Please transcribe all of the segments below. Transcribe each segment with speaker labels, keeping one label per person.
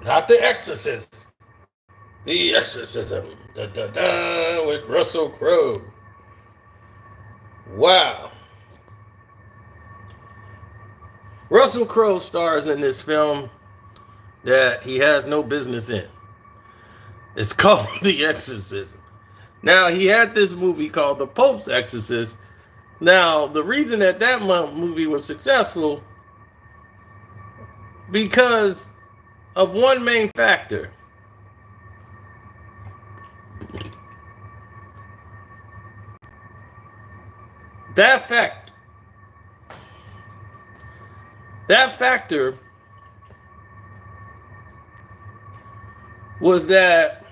Speaker 1: Not the Exorcist. The Exorcism. Da, da, da, with Russell Crowe. Wow. Russell Crowe stars in this film that he has no business in. It's called The Exorcism. Now, he had this movie called The Pope's Exorcist. Now, the reason that movie was successful because of one main factor. That fact, that factor was that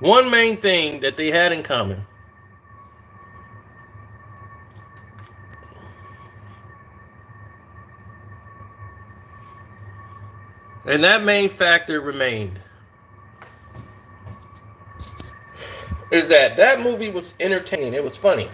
Speaker 1: one main thing that they had in common. And that main factor remained is that that movie was entertaining. It was funny.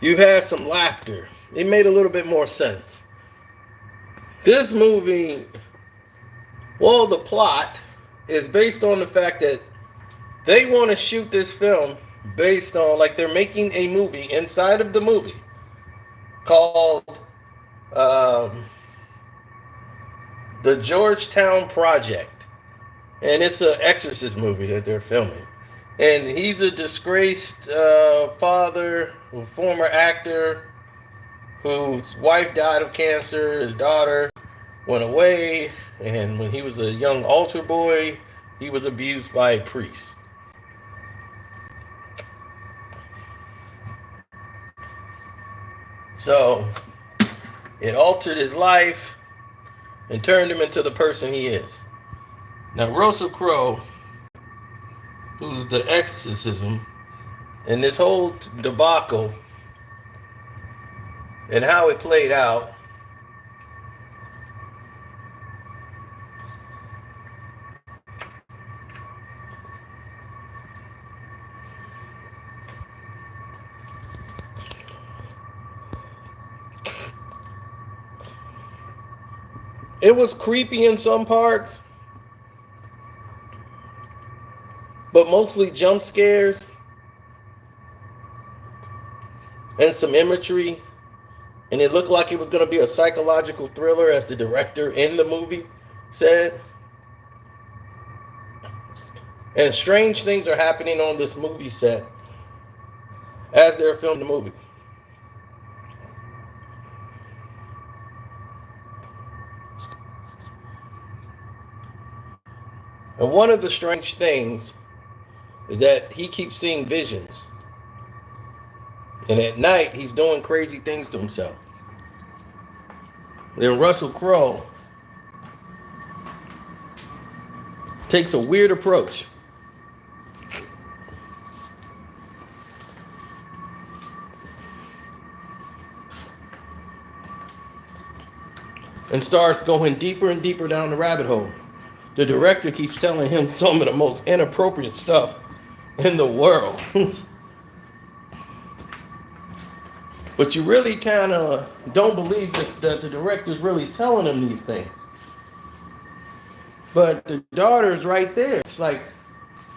Speaker 1: You had some laughter. It made a little bit more sense. This movie, well, the plot is based on the fact that they want to shoot this film based on, like, they're making a movie inside of the movie called um, The Georgetown Project. And it's an Exorcist movie that they're filming. And he's a disgraced father, a former actor whose wife died of cancer. His daughter went away, and when he was a young altar boy, he was abused by a priest. So it altered his life and turned him into the person he is. Now, Russell Crowe, who's the Exorcism, and this whole debacle and how it played out, it was creepy in some parts, but mostly jump scares and some imagery. And it looked like it was going to be a psychological thriller, as the director in the movie said. And strange things are happening on this movie set as they're filming the movie. And one of the strange things is that he keeps seeing visions. And at night, he's doing crazy things to himself. Then Russell Crowe takes a weird approach. And starts going deeper and deeper down the rabbit hole. The director keeps telling him some of the most inappropriate stuff in the world. But you really kind of don't believe this, that the director's really telling him these things. But the daughter's right there. It's like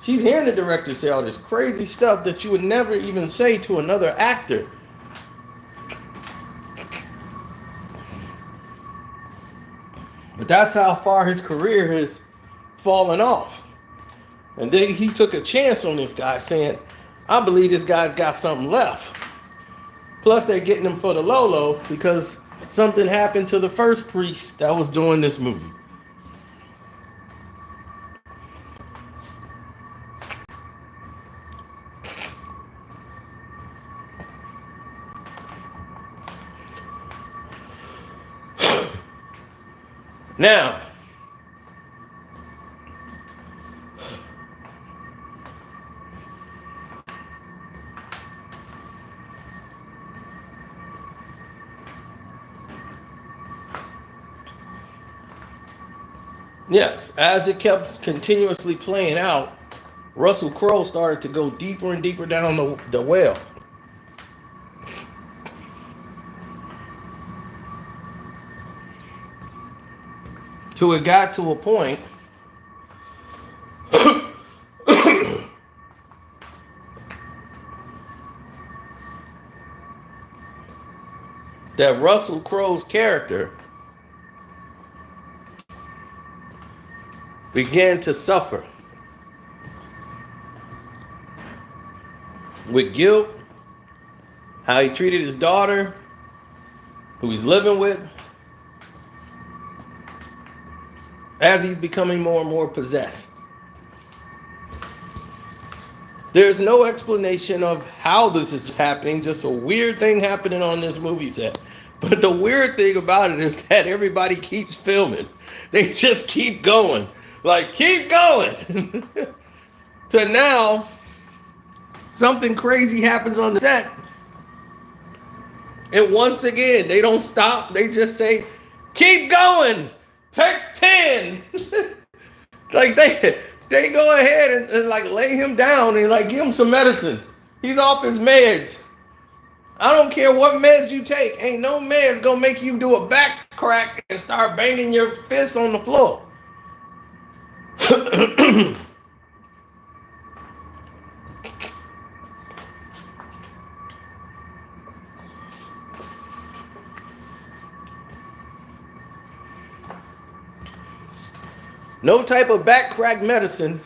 Speaker 1: she's hearing the director say all this crazy stuff that you would never even say to another actor. But that's how far his career has fallen off. And then he took a chance on this guy, saying, I believe this guy's got something left. Plus, they're getting him for the Lolo because something happened to the first priest that was doing this movie. Now, yes, as it kept continuously playing out, Russell Crowe started to go deeper and deeper down the well. Till it got to a point that Russell Crowe's character began to suffer with guilt, how he treated his daughter, who he's living with, as he's becoming more and more possessed. There's no explanation of how this is happening, just a weird thing happening on this movie set. But the weird thing about it is that everybody keeps filming. They just keep going. Like, keep going. So now, something crazy happens on the set. And once again, they don't stop. They just say, keep going. Take 10. Like, they go ahead and like lay him down and like give him some medicine. He's off his meds. I don't care what meds you take. Ain't no meds gonna make you do a back crack and start banging your fist on the floor. No type of back crack medicine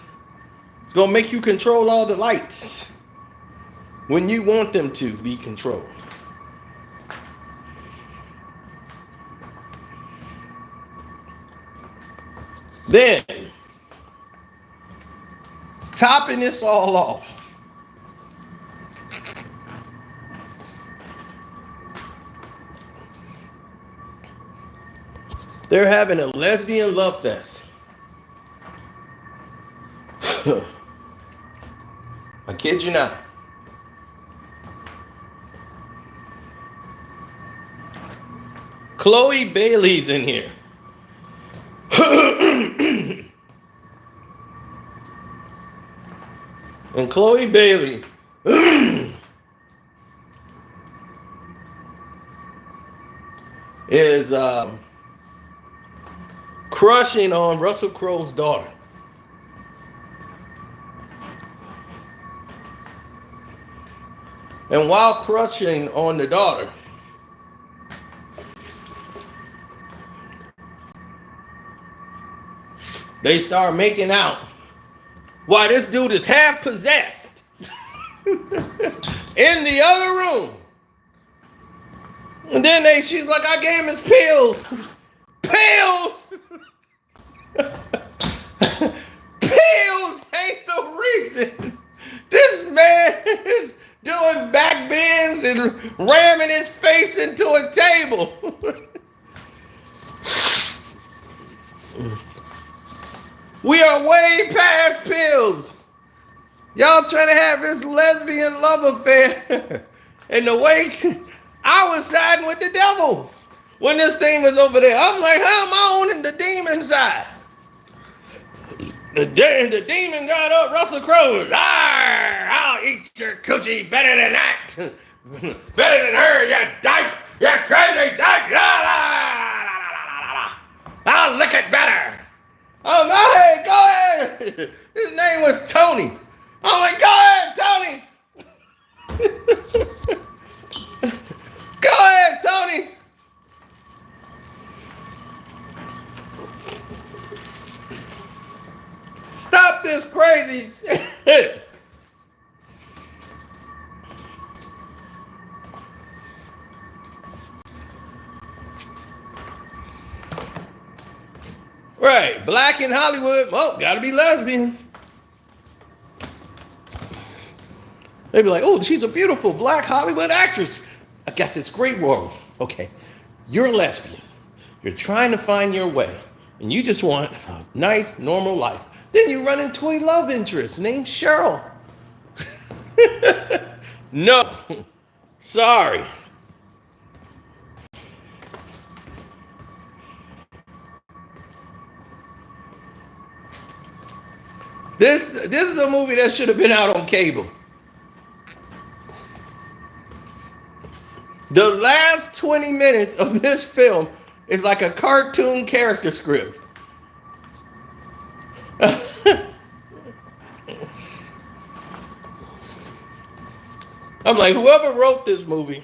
Speaker 1: is gonna make you control all the lights when you want them to be controlled. Then, topping this all off, they're having a lesbian love fest. I kid you not. Chloe Bailey's in here. And Chloe Bailey is crushing on Russell Crowe's daughter. And while crushing on the daughter, they start making out while this dude is half possessed in the other room. And then she's like, I gave him his pills. Pills! Pills ain't the reason. This man is doing back bends and ramming his face into a table. We are way past pills. Y'all trying to have this lesbian love affair. And the way I was siding with the devil when this thing was over there. I'm like, how am I owning the demon side? The demon got up, Russell Crowe. I'll eat your coochie better than that. Better than her, you dyke. You crazy dyke. I'll lick it better. Oh, go ahead. His name was Tony. I'm like, go ahead, Tony. Go ahead, Tony. Stop this crazy shit. Right, black in Hollywood, oh, gotta be lesbian. They'd be like, oh, she's a beautiful black Hollywood actress. I got this great role. Okay, you're a lesbian. You're trying to find your way, and you just want a nice, normal life. Then you run into a love interest named Cheryl. No, sorry. This is a movie that should have been out on cable. The last 20 minutes of this film is like a cartoon character script. I'm like, whoever wrote this movie,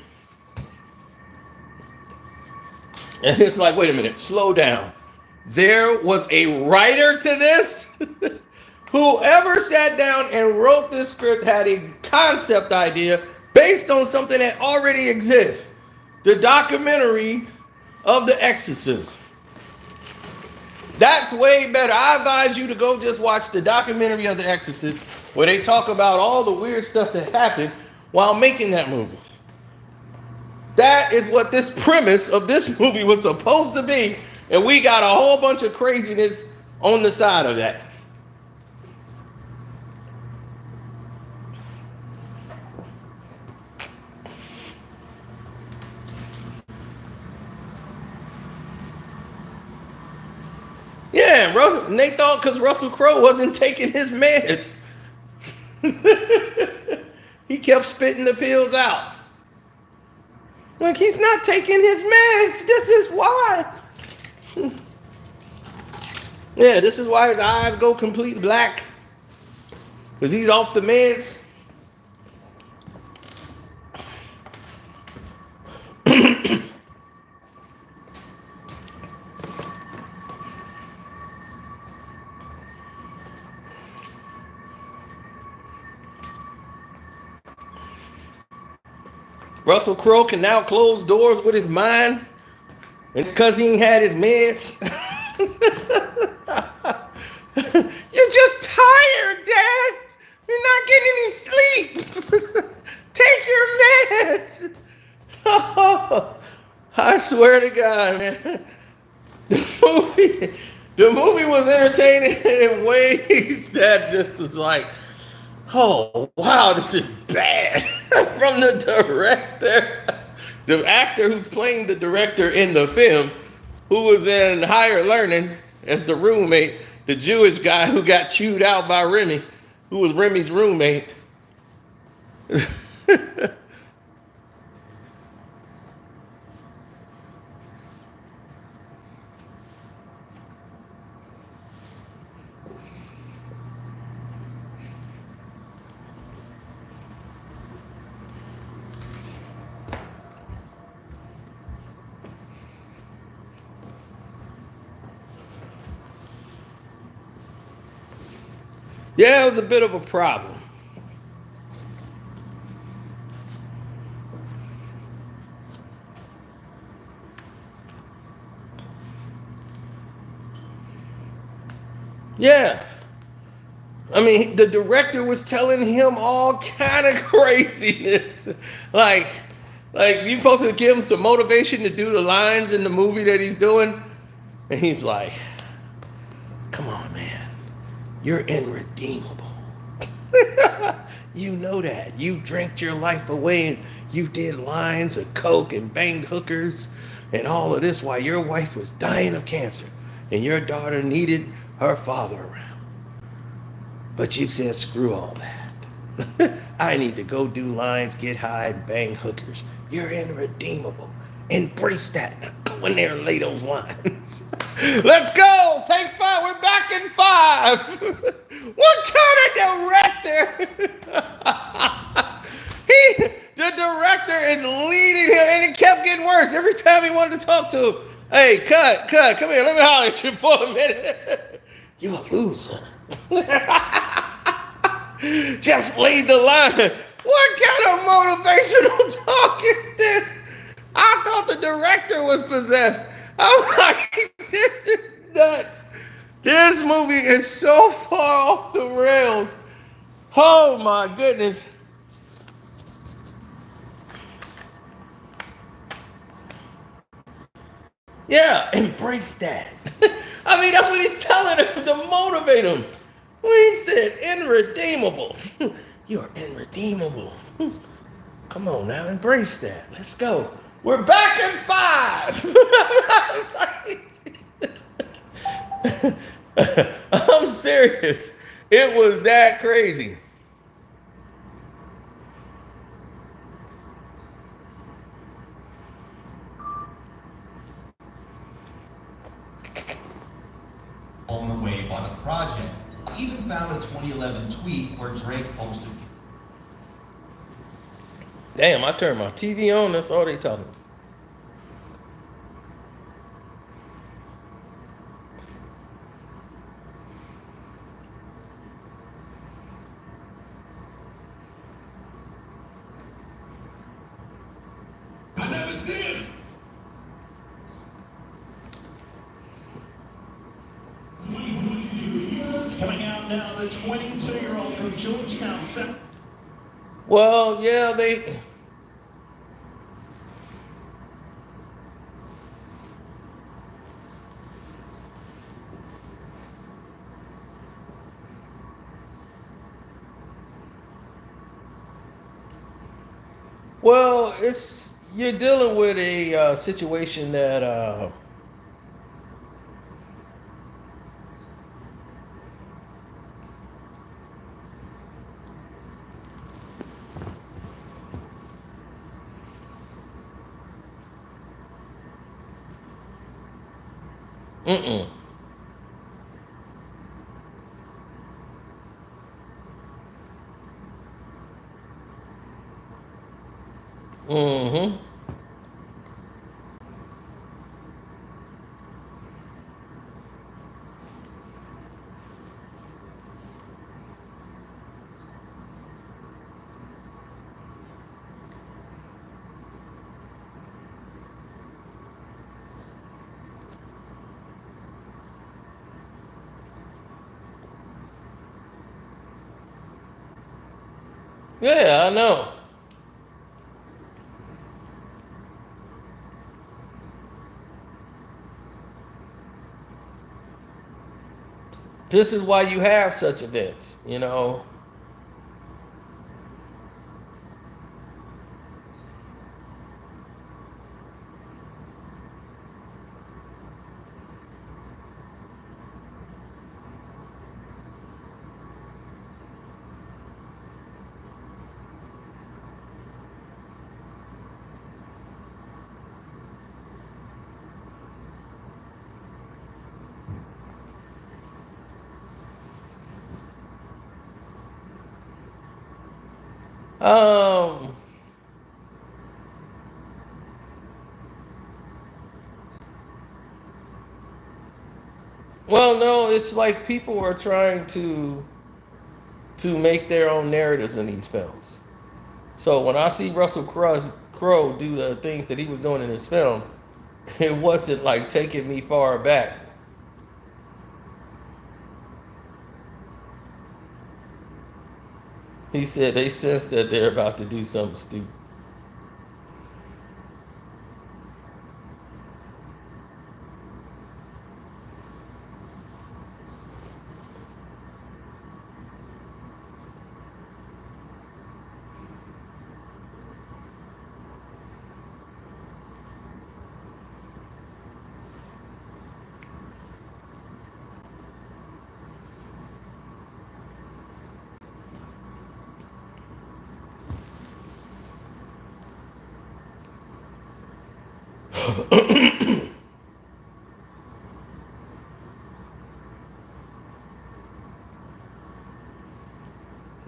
Speaker 1: and it's like, wait a minute, slow down. There was a writer to this? Whoever sat down and wrote this script had a concept idea based on something that already exists. The documentary of the Exorcism. That's way better. I advise you to go just watch the documentary of the Exorcist, where they talk about all the weird stuff that happened while making that movie. That is what this premise of this movie was supposed to be, and we got a whole bunch of craziness on the side of that. Yeah, and they thought because Russell Crowe wasn't taking his meds. He kept spitting the pills out. Like, he's not taking his meds. This is why. Yeah, this is why his eyes go completely black. Because he's off the meds. Russell Crowe can now close doors with his mind. It's because he ain't had his meds. You're just tired, Dad. You're not getting any sleep. Take your meds. Oh, I swear to God, man. The movie was entertaining in ways that just was like, oh, wow, this is bad. From the director, the actor who's playing the director in the film, who was in Higher Learning as the roommate, the Jewish guy who got chewed out by Remy, who was Remy's roommate. Yeah, it was a bit of a problem. Yeah. I mean, the director was telling him all kind of craziness. Like you supposed to give him some motivation to do the lines in the movie that he's doing. And he's like, come on, man. You're irredeemable. You know that. You drank your life away and you did lines of coke and banged hookers and all of this while your wife was dying of cancer and your daughter needed her father around. But you said, screw all that. I need to go do lines, get high, and bang hookers. You're irredeemable. Embrace that. Now go in there and lay those lines. Let's go. Take 5. We're back in 5. What kind of director? The director is leading him, and it kept getting worse every time he wanted to talk to him. Hey, cut, come here. Let me holler at you for a minute. You a loser. Just laid the line. What kind of motivational talk is this? I thought the director was possessed. I'm like, this is nuts. This movie is so far off the rails. Oh my goodness. Yeah, embrace that. I mean, that's what he's telling him to motivate him. When he said, irredeemable. You're irredeemable. Come on now, embrace that. Let's go. We're back in 5. I'm serious. It was that crazy.
Speaker 2: On the way on the project. I even found a 2011 tweet where Drake posted.
Speaker 1: Damn, I turned my TV on. That's all they talking.
Speaker 2: I never see it. Coming out now, the 22-year-old from Georgetown.
Speaker 1: Well, yeah, they. Well, it's you're dealing with a situation that mm-mm. Mm-hmm. Yeah, I know. This is why you have such events, you know. Um, well, no, it's like people are trying to make their own narratives in these films. So when I see Russell Crowe do the things that he was doing in his film, it wasn't like taking me far back. He said they sense that they're about to do something stupid.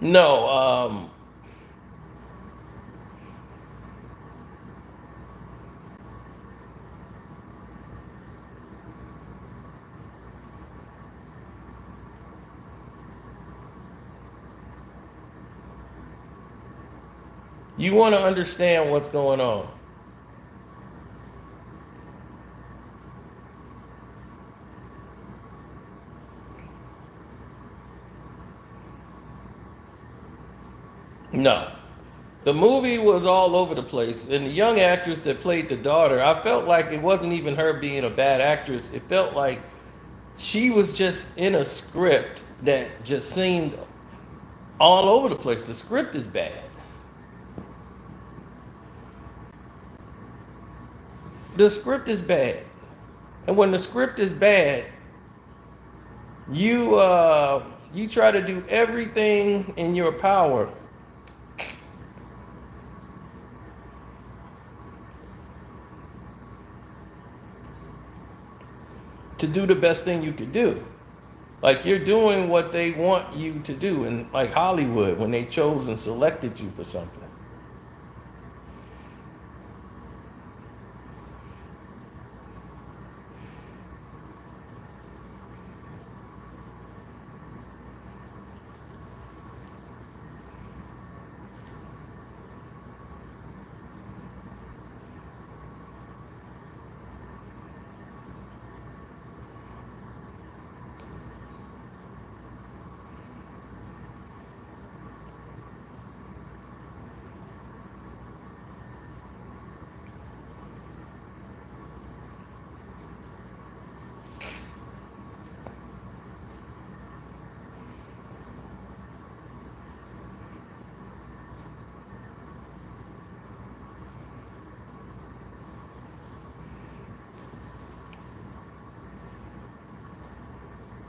Speaker 1: No, you want to understand what's going on. No. The movie was all over the place, and the young actress that played the daughter, I felt like it wasn't even her being a bad actress. It felt like she was just in a script that just seemed all over the place. The script is bad. The script is bad. And when the script is bad, you you try to do everything in your power to do the best thing you could do. Like you're doing what they want you to do, and like Hollywood when they chose and selected you for something.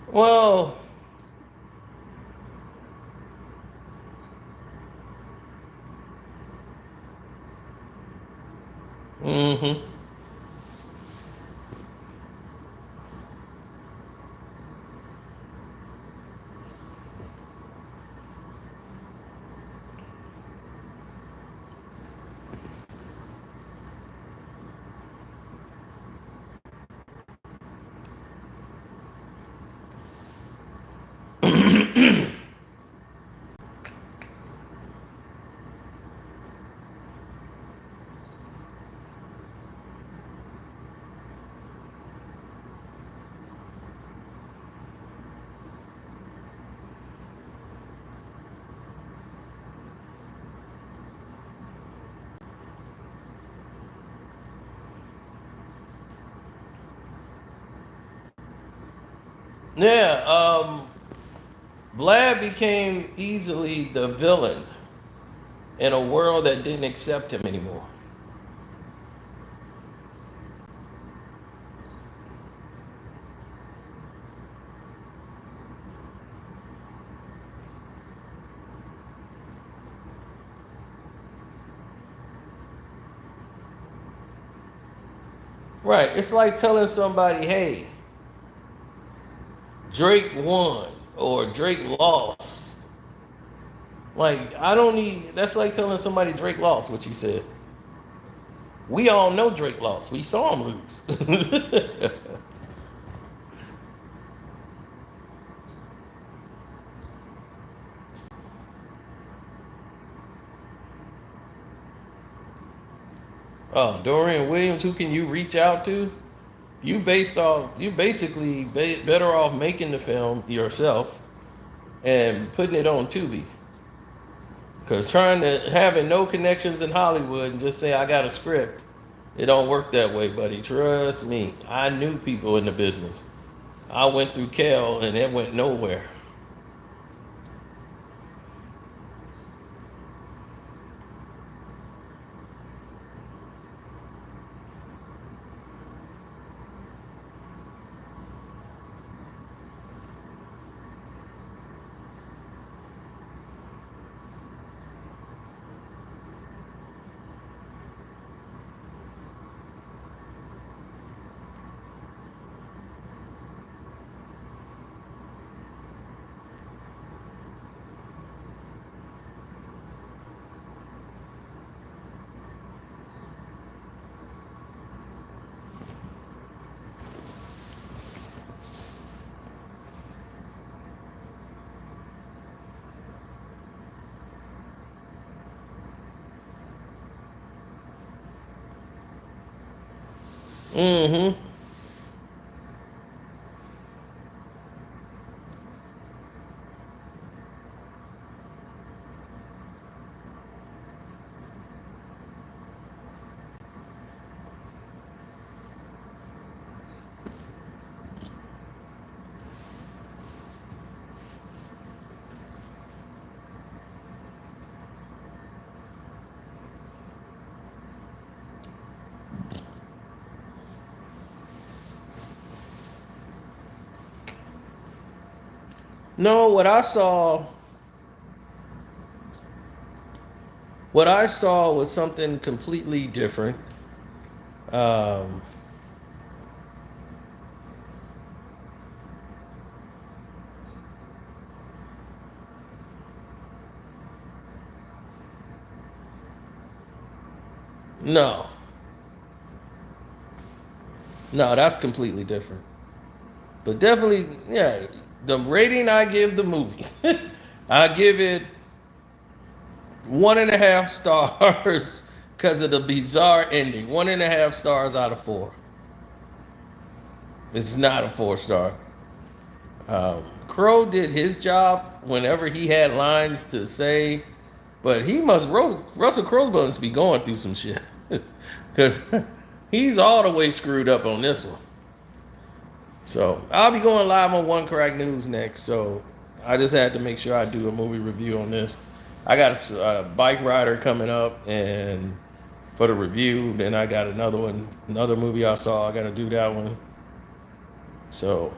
Speaker 1: Well, mm-hmm. Yeah, Vlad became easily the villain in a world that didn't accept him anymore. Right. It's like telling somebody, hey, Drake won or Drake lost. Like, I don't need, that's like telling somebody Drake lost, what you said. We all know Drake lost. We saw him lose. Oh, Dorian Williams, who can you reach out to? You basically better off making the film yourself and putting it on Tubi. Because trying to having no connections in Hollywood and just say I got a script, it don't work that way, buddy. Trust me. I knew people in the business. I went through Cal and it went nowhere. Mm-hmm. No, what I saw was something completely different. Um, no, no, that's completely different. But definitely, yeah, the rating I give the movie, I give it 1.5 stars because of the bizarre ending. 1.5 stars out of 4. It's not a 4 star. Crow did his job whenever he had lines to say, but Russell Crowe must be going through some shit because he's all the way screwed up on this one. So I'll be going live on One Crack News next. So I just had to make sure I do a movie review on this. I got a bike rider coming up and for the review. Then I got another movie I saw. I got to do that one. So